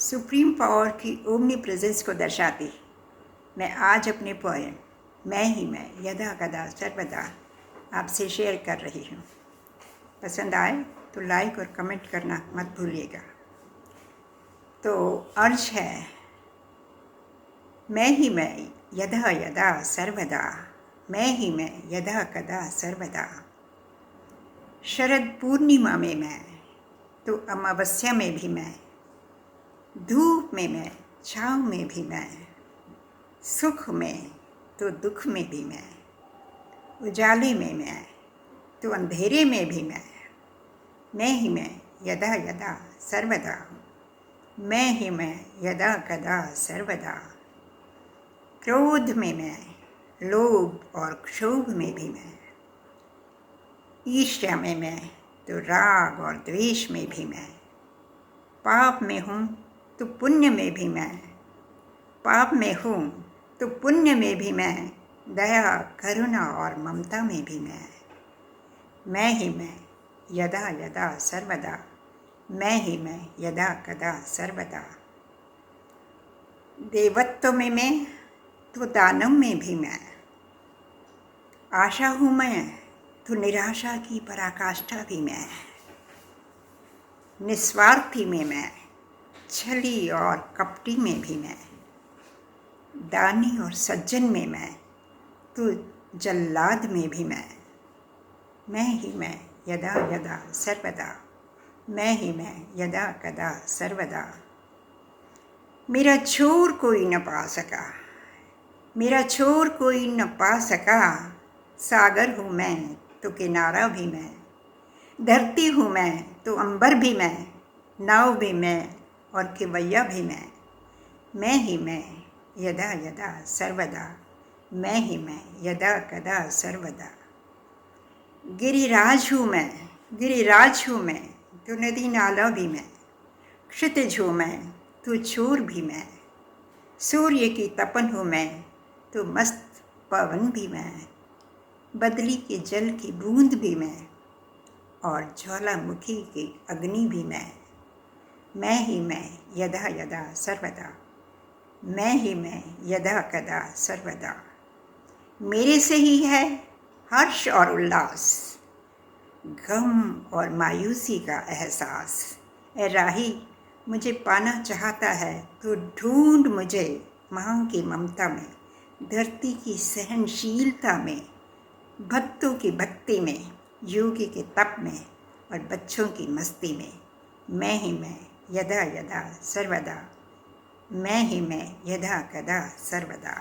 Supreme power की omni presence को दर्शाती मैं आज अपने पोएम मैं ही मैं यदा कदा सर्वदा आपसे शेयर कर रही हूँ। पसंद आए तो लाइक और कमेंट करना मत भूलिएगा। तो अर्ज है, मैं ही मैं यदा यदा सर्वदा, मैं ही मैं यदा कदा सर्वदा। शरद पूर्णिमा में मैं तो अमावस्या में भी मैं, धूप में मैं छाँव में भी मैं, सुख में तो दुख में भी मैं, उजाले में मैं तो अंधेरे में भी मैं ही मैं यदा यदा सर्वदा, मैं ही मैं यदा कदा सर्वदा। क्रोध में मैं, लोभ और क्षोभ में भी मैं, ईर्ष्या में मैं तो राग और द्वेष में भी मैं, पाप में हूँ तो पुण्य में भी मैं, पाप में हूँ तो पुण्य में भी मैं, दया करुणा और ममता में भी मैं ही मैं यदा यदा सर्वदा, मैं ही मैं यदा कदा सर्वदा। देवत्व में मैं तो दानव में भी मैं, आशा हूँ मैं तो निराशा की पराकाष्ठा भी मैं, निस्वार्थी में मैं, छली और कपटी में भी दानी और सज्जन में मैं तो जल्लाद में भी मैं ही मैं यदा यदा सर्वदा, मैं ही मैं यदा कदा सर्वदा। मेरा छोर कोई न पा सका, मेरा छोर कोई न पा सका, सागर हूँ मैं तो किनारा भी मैं, धरती हूँ मैं तो अंबर भी मैं, नाव भी मैं और खिवैया भी मैं ही मैं यदा यदा सर्वदा, मैं ही मैं यदा कदा सर्वदा। गिरिराज हूँ मैं, गिरिराज हूँ मैं तो नदी नाला भी मैं, क्षितिज हूँ मैं तो छोर भी मैं, सूर्य की तपन हूँ मैं तो मस्त पवन भी मैं, बदली के जल की बूंद भी मैं और ज्वालामुखी की अग्नि भी मैं ही मैं यदा यदा सर्वदा, मैं ही मैं यदा कदा सर्वदा। मेरे से ही है हर्ष और उल्लास, गम और मायूसी का एहसास। ए राही मुझे पाना चाहता है तो ढूंढ मुझे माँ की ममता में, धरती की सहनशीलता में, भक्तों की भक्ति में, योगी के तप में और बच्चों की मस्ती में। मैं ही मैं यदा यदा सर्वदा, मैं ही मैं यदा कदा सर्वदा।